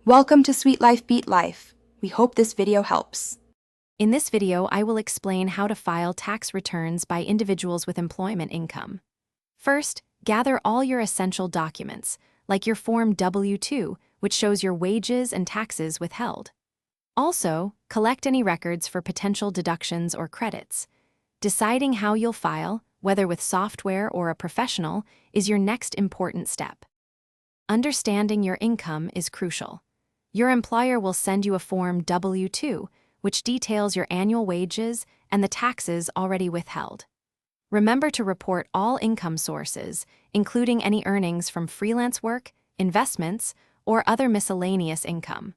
Welcome to Sweet Life Beat Life. We hope this video helps. In this video, I will explain how to file tax returns by individuals with employment income. First, gather all your essential documents, like your Form W-2, which shows your wages and taxes withheld. Also, collect any records for potential deductions or credits. Deciding how you'll file, whether with software or a professional, is your next important step. Understanding your income is crucial. Your employer will send you a Form W-2, which details your annual wages and the taxes already withheld. Remember to report all income sources, including any earnings from freelance work, investments, or other miscellaneous income.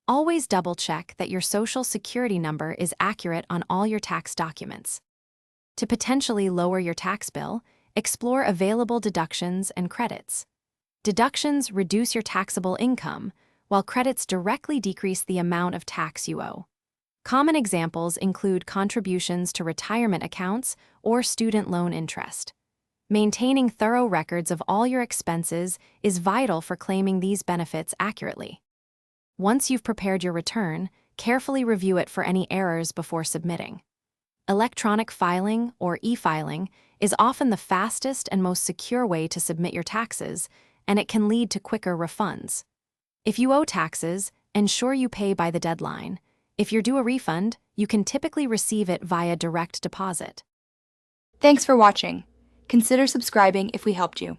Always double-check that your Social Security number is accurate on all your tax documents. To potentially lower your tax bill, explore available deductions and credits. Deductions reduce your taxable income, while credits directly decrease the amount of tax you owe. Common examples include contributions to retirement accounts or student loan interest. Maintaining thorough records of all your expenses is vital for claiming these benefits accurately. Once you've prepared your return, carefully review it for any errors before submitting. Electronic filing, or e-filing, is often the fastest and most secure way to submit your taxes, and it can lead to quicker refunds. If you owe taxes, ensure you pay by the deadline. If you're due a refund, you can typically receive it via direct deposit. Thanks for watching. Consider subscribing if we helped you.